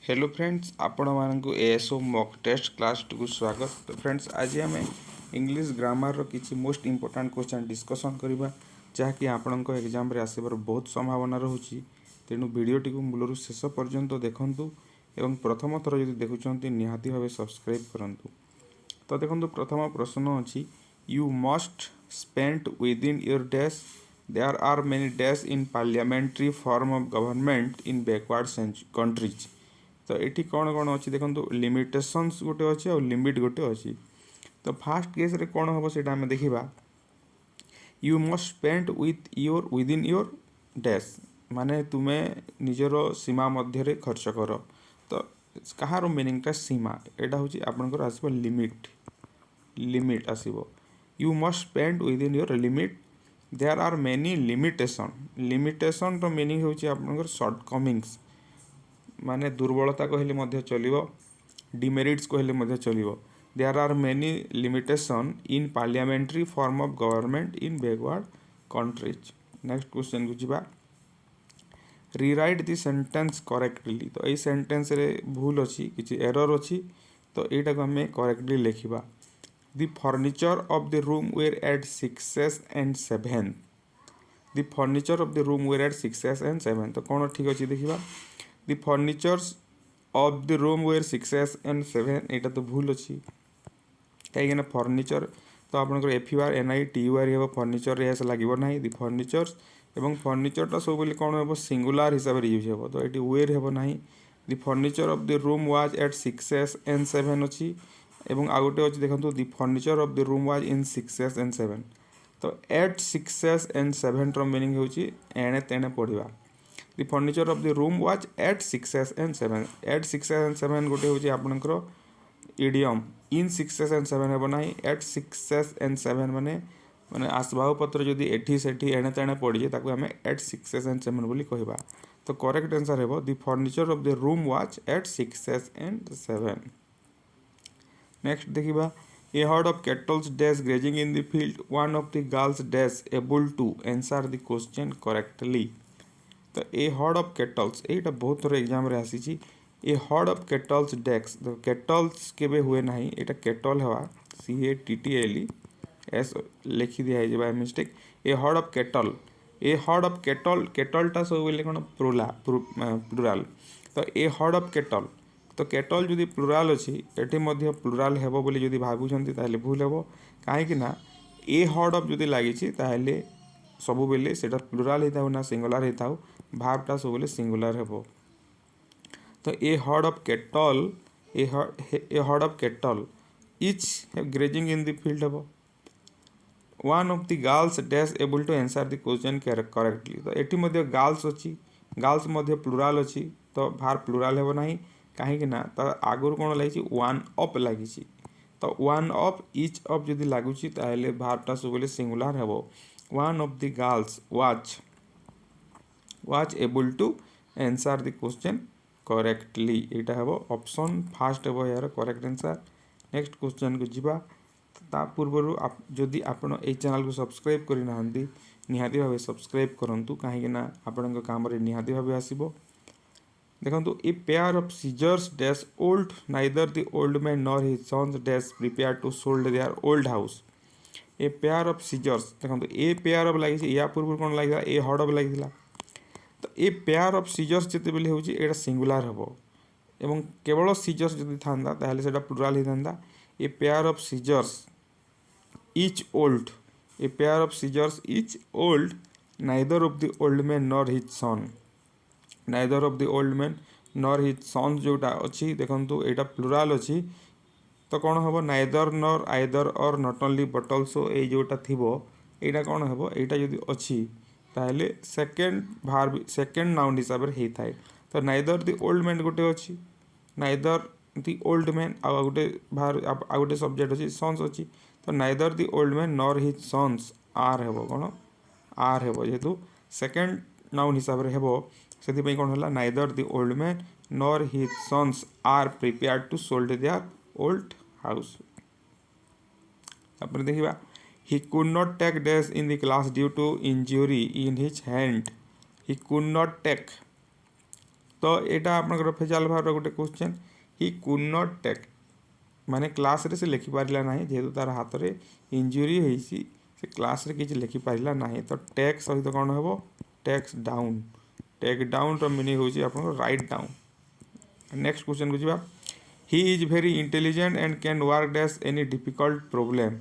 Hello friends, आपण मानकु ASO mock test class को स्वागत। तो फ्रेंड्स, आज आम इंग्लिश ग्रामर रो किछि मोस्ट इंपोर्टेंट क्वेश्चन डिस्कशन करबा जहाँकि आपणक एग्जाम रे आसबार बहुत संभावना रहुछि। तेणु वीडियोटी को मूलर शेष पर्यंत देखंतु एवं प्रथम थर यदि देखुचंती निहाती भावे सब्सक्राइब करंतु। तो देखंतु प्रथम प्रश्न अछि, you must spend with in your dash there are many dash in parliamentary form of government in backward countries. तो ये कौन कौन अच्छी देखो लिमिटेशंस गोटे अच्छे और लिमिट गोटे अच्छी। तो फास्ट केस रे कौन हम से देखा, you must spend with in your dash माने तुम्हें निजर सीमा मध्य खर्च कर। तो कहार मीनिंगटा सीमा एटा हूँ आपंकर आसब लिमिट आसब। You must spend with in your limit there are many limitation रो मीनिंग हूँ आपंकर शॉर्टकमिंग्स माने दुर्बलता कहले चलिबो, डिमेरिट्स कहले चलिबो। There are many limitation in parliamentary form of government in backward countries. Next question को जिबा, रीराइट द सेंटेंस करेक्टली। तो ये सेंटेंस रे भूल अच्छी किछि एरर अच्छी, तो यहाँ को आम करेक्टली लिखा। The furniture of the room were at 6 and 7। The furniture of the room were at 6 and 7। तो कौन ठीक अच्छी देखा, The furnitures of the room were 6 and 7। यहाँ तो भूल अच्छी कहीं फर्निचर तो आपंकर FURNITUR हे फर्निचर एस लगे ना। दि फर्निचर्स एवं फर्निचरटा सब बोले कौन हे सिंगुलर हिसाब से यूज हे, तो ये वेयर हे ना। The furniture of the room was at 6 and 7 अच्छी एवं आउ गोटे अच्छी देखो, the furniture of the room was in 6 and 7। तो एट 6 and 7 रो मीनिंग होची एणे तेणे पढ़ा। The furniture of the room was at 6 and 7। at 6 and 7 गोटे हूँ आपंकर इडियम। इन 6 and 7 हे ना। at 6 and 7 माने आसबाब पत्र जदि एठी सेठी एणे तेणे पड़े ताको आम at 6 and 7 बोली कहबा। तो करेक्ट आंसर हेबो the furniture of the room was at 6 and 7। Next देखिबा, a herd of cattles dash grazing in the field one of the girls dash able to answer the question correctly. तो a herd of kettles यहाँ बहुत थोड़ा exam रे आसी। ए herd of kettles डेक्स, तो kettles केबे हुए ना, यहाँ कैटल हवा CATTLES लिखी दिया है by mistake. A herd of cattle, a herd of कैटलटा सब बोले कौन प्लुराल। तो ए हर्ड ऑफ कैटल, तो कैटल जदि प्लुराल अच्छी ये प्लुराल हेबो बोली जदि भाबुछंती ताहले भूल हेबो। काहेकि ना ए हर्ड ऑफ जदि लागिछि ताहले सबु बेले सेटा प्लुराल होता ना सिंगुलर होता, भावटा सब बेले सिंगुलर हेबो। तो a herd of cattle, a herd of cattle each grazing in the field हेबो। One of the girls dash able to answer the question correctly. तो एटी मध्ये गर्ल्स अच्छी, गर्ल्स मध्ये प्लुराल अच्छी, तो भार प्लुराल हेबो नाही। काहेकि ना तो आगुर कौन लगी वन ऑफ लगी। तो वन ऑफ इच ऑफ जदि लगुची ताहले भावटा सब बेले सिंगुलर हेबो। One of the girls was able to answer the question correctly। यहाँ हम ऑप्शन फास्ट हे यार करेक्ट आंसर। नेक्स्ट क्वेश्चन को जीवा। ता पूर्व जदि आपण ए चैनल को सब्सक्राइब करना निहाती भावे सब्सक्राइब करंतु, कहीं आपण काम निहाती भावे आसीबो। देखो, a pair of scissors dash old neither the old man nor his sons dash prepare to sold their old house. A pair of scissors देखो, ए पेयर ऑफ लगी या पूर्व कौन लगे ए हर्ड ऑफ लगी। तो ए पेयर ऑफ सीजर्स जिते बेले हूँ ये सिंगुलर हेबो एवं केवल सीजर्स जदि था ताहले सेटा प्लुराल ही था। A pair of scissors each old, a pair of scissors each old neither of the old man nor his son. Neither of the old man nor his son जोटा अच्छी देखो यहाँ प्लुराल अच्छी, तो कौन हम नाइदर नॉर आइदर और not only but also ये जोटा थीबो यहाँ कौन हम यहाँ जदि अच्छी ताहले सेकेंड नाउन हिसाब से होता है। तो नाइदर द ओल्ड मैन गोटे अच्छी, नाइदर द ओल्ड मैन आ गोटे सब्जेक्ट अच्छी सन्स अच्छी। तो neither the old man nor his sons are हेबो कौन आर हेबो, जेहेतु सेकेंड नाउन हिसाब से हेबो से कौन है neither the old man nor his sons are prepare to sold their old house. तापर देखिबा, he could not take dash in the class due to injury in his hand। he could not take तो यहाँ आपंकर फ्रेजाल भाव गोटे question he could not take माने class रे से लिखि पारिला नाही जेहेतु तार हाथ रे इंजुरी होईसी से क्लास रे किछि लिखि पारिला नाही तो टेक सहित कोन हेबो टेक डाउन रो मीनिंग होची आपन राइट डाउन। नेक्स्ट क्वेश्चन को जिबा ही is very intelligent and can work dash any difficult problem.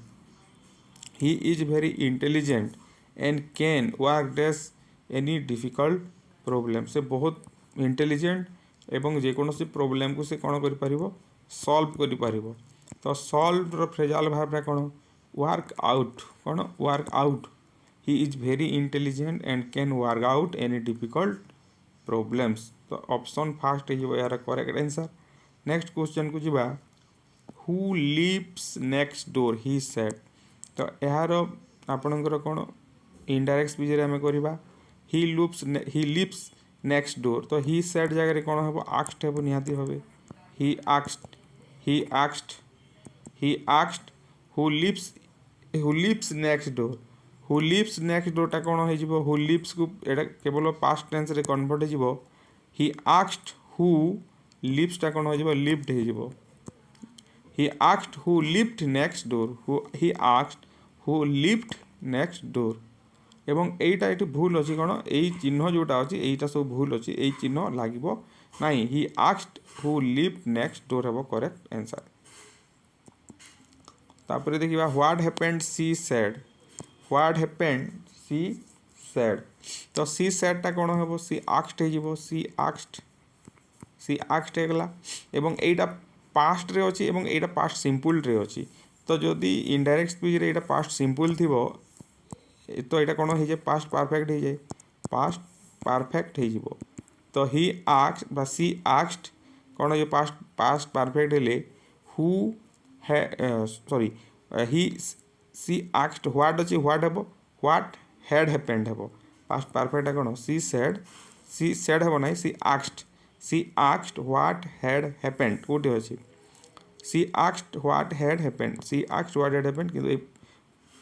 He is very intelligent and can work dash any difficult problem से बहुत इंटेलिजेंट एवं जेकोसी प्रॉब्लम को से कौन कर पारिबो सॉल्व करि पारिबो। तो सॉल्व रो फ्रेजाल भाबरा कौन वर्क आउट कौन work out he is very intelligent and can work out any difficult problems. तो ऑप्शन फास्ट हो यार करेक्ट आंसर। नेक्स्ट क्वेश्चन को जिबा who lives next door he said. तो यार आपणकर कौन इनडायरेक्ट स्पीच रे हमें करबा ही लिव्स नेक्स्ट डोर तो ही सेड जगह कौन हम आक्सड हेबो निहाती भाबे ही आक्सड who lives next door who lives next door टा कौन हो हु लिव्स को एटा केवल पास्ट टेंस रे कन्वर्ट हो ही आक्सड हु लिव्स टा कौन हो लिव्ड हो ही आक्सड हु लिव्ड नेक्स्ट डोर ही आक्सड हु लिव्ड नेक्स्ट डोर एवं एटा ये भूल अच्छी कौन यही चिन्ह जोटा अच्छी यहीटा सब भूल अच्छी यही चिन्ह लगे ना ही आक्सड हु लिव्ड नेक्स्ट डोर हम करेक्ट आंसर। तापर देखिए what happened she said what happened she said तो सी सेड टा कौन हम सी आक्सड हो सी आक्सड होगला एवं एटा पास्ट रे अच्छी एवं एटा पास्ट सिंपल रे अच्छी तो जदि इनडायरेक्ट स्पीच रे एटा पास्ट सिंपल थिबो तो यहाँ कौन हो जाए पास्ट परफेक्ट हो जाए पास्ट परफेक्ट हो तो ही आक्स बा सी आक्सड कौन हो पास्ट परफेक्ट हेले हु है सॉरी ही सी आक्सड व्हाट अच्छी what hey what had happened hey past perfect कौन सी सेड हे ना सी आक्सड व्हाट हैड हैपेंड कोटे अच्छी सी आक्सड what had happened C आक्सड what had happened किंतु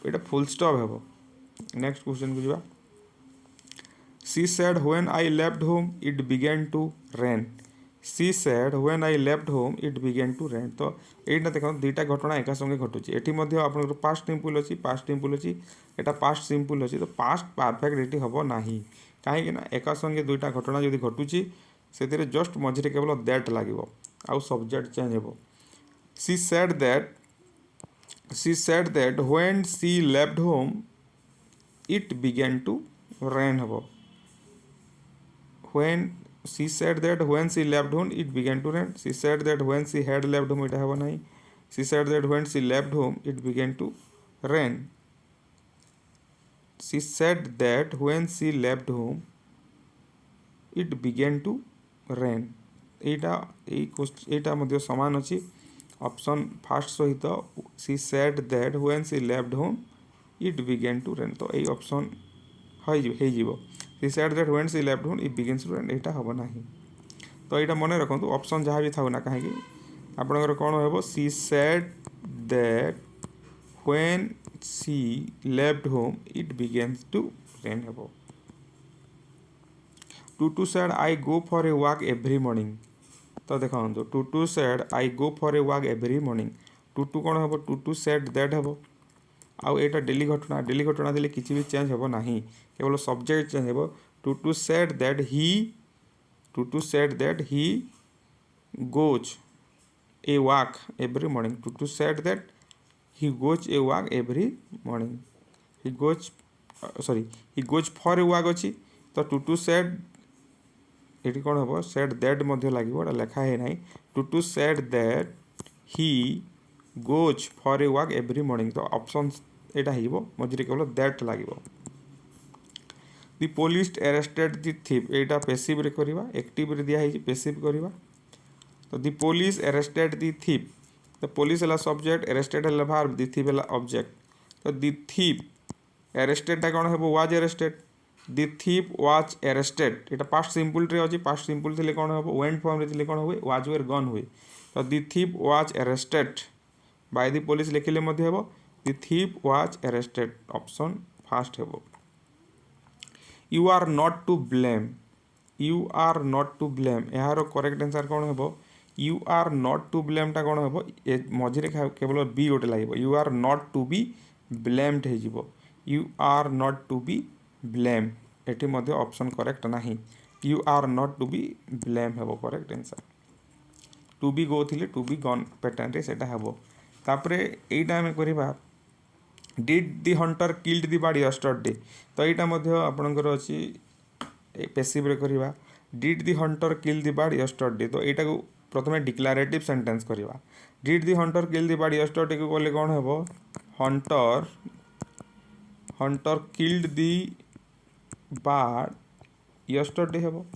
एटा फुल स्टॉप हे। नेक्स्ट क्वेश्चन को जावा she said when I left home it began to rain she said when I left home it began to rain तो एटा देखो दुईटा घटना एका संगे घटुची एठी मध्ये आपन पास्ट सिंपल अछि एटा पास्ट सिंपल अछि तो पास्ट परफेक्ट एठी हबो नाही काहे कि ना एका संगे दुईटा घटना जदि घटुची सेतिरे जस्ट मझिरे केवल दैट लागिवो आउ सब्जेक्ट चेंज हेबो she said that when she left home it began to rain habo when she said that when she left home it began to rain she said that when she had left home eta habo nahi she said that when she left home it began to rain she said that when she left home it began to rain एटा मध्ये समान अछि option fast सहित she said that when she left home it began to rain तो यही option हो she said that when she left home it begins to rain एटा हम ना तो यहाँ मन रखु ऑप्शन जहाँ भी था ना कहीं आपंकर कौन हे she said that when she left home it begins to rain हे Tutu said I go for a walk every morning तो देखो Tutu said I go for a walk every morning Tutu कौन हे टूटू सेड दैट हे आउ एटा डेली घटना देले किसी भी चेंज हेबो नाही केवल सब्जेक्ट चेंज हेबो Tutu said that he goes a walk every morning Tutu said that he goes a walk every morning he goes for a walk अच्छी तो टूटू सेड ये कौन हम सेड दैट मध्य लगे लेखा है ना Tutu said that he goes for a walk every morning तो ऑप्शन यहाँ मझे केवल दैट लगे the police arrested the thief यहाँ पैसिव रे करवा एक्टिव रे दिया है पैसिव करवा तो the police arrested the thief तो पुलिस है सब्जेक्ट अरेस्टेड है वर्ब दि थीफ है ऑब्जेक्ट तो दि थीफ अरेस्टेड टा कौन है was arrested the thief was arrested यहाँ पास्ट सिंपल रे अच्छी पास्ट सिंपल थे कौन हम वेंट फॉर्म रे कौन हुए वाज वेयर गन हुए तो the thief was arrested by the police लिखिले मध्य हेबो the thief was arrested option first हेबो you are not to blame you are not to blame यार करेक्ट आंसर कौन हे यू आर नॉट टू ब्लेमटा कौन हे मझे केवल बी गोटे लगे you are not to be blamed हो you are not to be blame एटी मध्य ऑप्शन करेक्ट नाही you are not to be blame हेबो correct answer to be go थिले टू बी गन पैटर्न रे सेटा हेबो तापरे एटा हम करिबा did the Hunter killed the bird yesterday तो यहाँ मध्य आपणकर अच्छी पेसिव रे करिबा did the Hunter kill the bird yesterday तो यहाँ को प्रथमे डिक्लारेटिव सेंटेंस करिबा did the Hunter kill the bird yesterday को बोले कौन हेबो हंटर हंटर किल्ड दी बर्ड यस्टरडे हेबो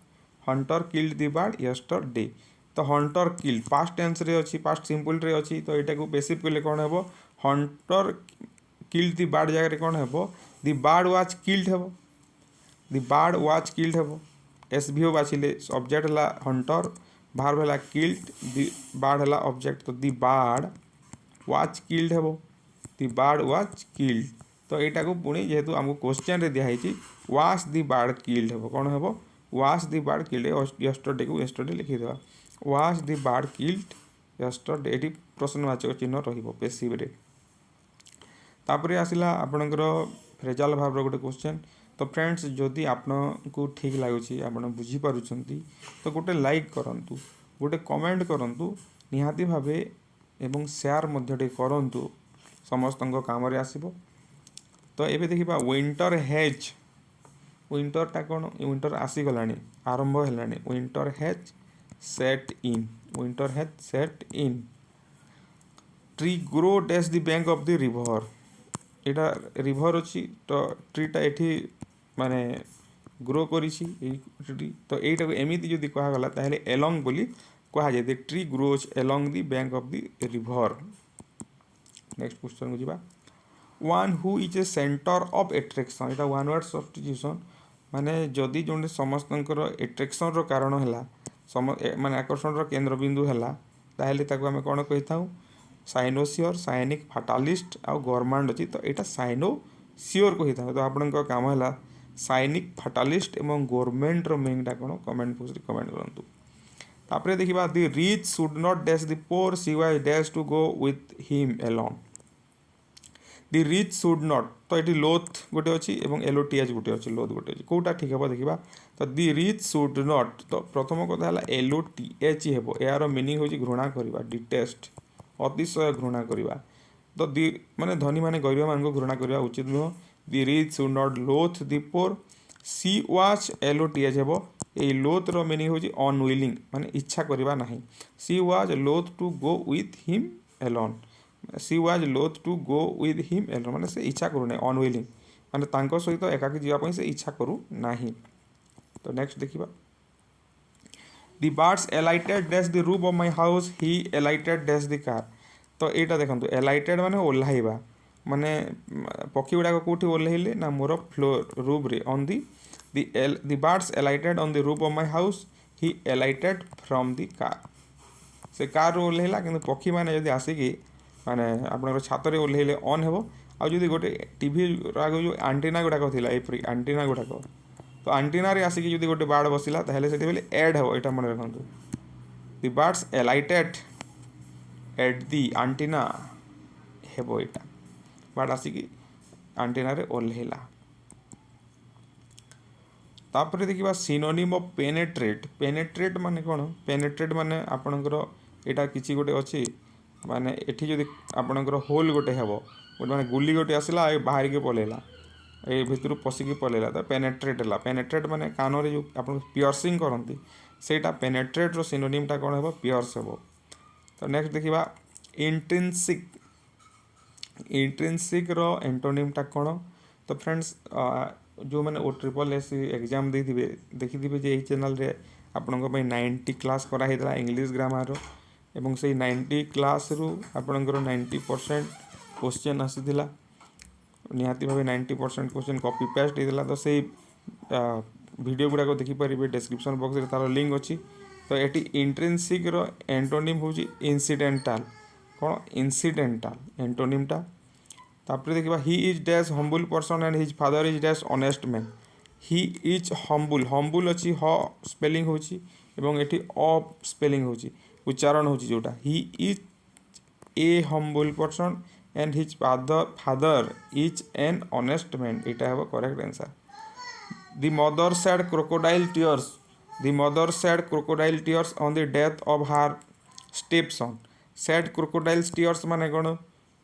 हंटर किल्ड दी बर्ड यस्टरडे तो हंटर किल्ड पास्ट टेंस रे अच्छी पास्ट सिंपल रे अच्छी तो यहाँ को पेसिव कले कौन हेबो हंटर किल्ड दी बर्ड जगह कौन हेबो दी बर्ड वाज किल्ड हेबो दी बर्ड वाज किल्ड हेबो एसवीओ बाछिले सब्जेक्ट हला हंटर भार्ब हला किल्ड दी बर्ड हला ऑब्जेक्ट तो दी बर्ड वाज किल्ड हेबो दी बर्ड वाज किल्ड तो यहाँ को पुणी जेहेतु आमको क्वेश्चन रे दिया है वाज दी बर्ड किल्ड हेबो कौन हेबो was the bird killed yesterday को यस्टरडे लिखि देबा was the bird killed yesterday eighty प्रश्नवाचक चिन्ह रहिबो पेसिव रे तापरे आसिला आपणकर फ्रेजाल भाव गोटे क्वेश्चन तो फ्रेंड्स जदि आपको ठीक लगुच आप बुझी पारुछंती तो गोटे लाइक करंतु गोटे कमेंट करंतु निहाती भावे एवं शेयर मध्य करंतु समस्त काम रे आसीबो तो एबे देखिबा विंटर हैज विंटरटा कौन विंटर आसीगलानी आरंभ हेलानी winter has set in winter has set in tree grow dash the bank of the river एटा रिवर अच्छी तो ट्रीटा एठी माने ग्रो करिछि ट्री तो एटा को एमिति जदि कहा गला ताहेले एलोंग बोली कहा जाय the tree grows along the bank of the river next question को जिबा one who is a centre of attraction Etah one word substitution माने जदि जोंडे समस्तंकर एट्रैक्शन रो कारण हला माने आकर्षण रो केंद्र बिंदु हला ताहेले ताको हमें कोन कहिथाउ साइनोसियर साइनिक फाटालिस्ट आ गवर्नमेंट अच्छी तो यहाँ साइनोसियर कही था तो आपण काम है साइनिक फाटालिस्ट एवं गवर्नमेंट मीनिंगटा कौन कमेंट बॉक्स रे कमेंट करंतु तापरे देखिबा the rich should not dash the poor she was dash to go with him alone the rich should not तो ये लोथ गोटे अच्छी एवं एलओटीएच गोटे अच्छी लोथ गोटे अच्छी कौटा ठीक है देखा तो द रिच शुड नॉट तो प्रथम कथा है एलओटीएच ही हे यार मीनिंग होची घृणा करबा डिटेस्ट अतिशय घृणा करवा तो दी माने धनी माने गरीब मान को घृणा करवा उचित नुह दी रिच शुड नॉट लोथ दी पोर सी वाज एलओटीएच हेबो ए लोथ रो मीनिंग होची अनविलिंग माने इच्छा करवा नहीं she was loath to go with him alone she was loath to go with him alone माने से इच्छा करू नै अनविलिंग माने तांको सहित एकाकी जीवा पई से इच्छा करू नाही तो नेक्स्ट देखिबा The birds alighted dash the roof of my house. He alighted dash the car. तो यहाँ देखो एलाइटेड माने ओह्लाइबा माने पक्षी गुड़ाक कौटी ओह्लैले ना मोर फ्लोर रूफ रे on the birds alighted on the roof of my house he alighted from the car से कार ओह्लैला कि पक्षी मैंने जब आसिकी माने आपन छात रे ओह्लैले ऑन हेबो आ जदि गोटे टीवी जो आंटीना गुड़ाक थिला एपरी आंटीना गुड़ाक तो आंटीना रे आसिकी जदि गोटे बार्ड बसिला ताहेले सेठी बेले एड हेबो एटा मन रखंतु the birds alighted at the antenna हेबो एटा बार्ड आसिकी आंटीना रे ओल्हेला तापर देखिबा सिनोनिम ऑफ पेनेट्रेट माने कोन पेनेट्रेट माने आपनकर एटा किछि गोटे अछि माने एठी जदि आपनकर होल गोटे हेबो गोटे माने गुली गोटे आसला ए बाहर के पलेला ए भितर पसिकी पलेला तो पेनेट्रेट हला पेनेट्रेट माने कान रे जो आपन पियर्सिंग करंती सेटा पेनेट्रेट रो सिनोनिम टा कोन हेबो पियर्स हेबो तो नेक्स्ट देखिबा इंट्रिंसिक रो एंटोनिम टा कोन तो फ्रेंड्स जो मैंने ओ ट्रिपल एस एग्जाम देखिथिबे जे एई चैनल रे आपनको पई 90 क्लास करा हेतला इंग्लिश ग्रामर रो एवं से 90 क्लास रु आपनकर 90% क्वेश्चन आसीथिला निहाती भाव 90% क्वेश्चन कॉपी पेस्ट होता तो से वीडियो गुड़ाक देखिपारे डिस्क्रिप्शन बॉक्स रे तार लिंक अच्छी तो ये इंट्रिंसिक रो एंटोनिम हूँ इनसीडेंटाल कौन इनसीडेंटाल एंटोनिमटा तापर देखा he is dash humble person and his father is dash honest man he is humble humble ଅଛି ହ ସ୍ପେଲିଂ ହେଉଛି ଏବଂ ଏଠି ଅ ସ୍ପେଲିଂ ହେଉଛି ଉଚ୍ଚାରଣ ହେଉଛି ଯେଉଁଟା he is a humble person and his father is an honest man এটা হবে correct answer the mother shed crocodile tears the mother shed crocodile tears on the death of her stepson shed crocodile tears মানে কোন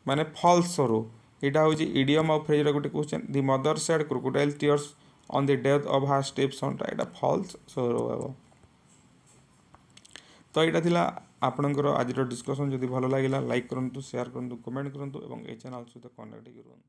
মানে false sorrow এটা হচ্ছে idiom of phrase গোটে question the mother shed crocodile tears on the death of her stepson এটা false sorrow ହେବ तो यहाँ थिला आपणकर आज डिस्कसन जदि भल लगे लाइक करूँ शेयर करूँ कमेंट करूँ और ये चैनल सहित कनेक्ट करूँ।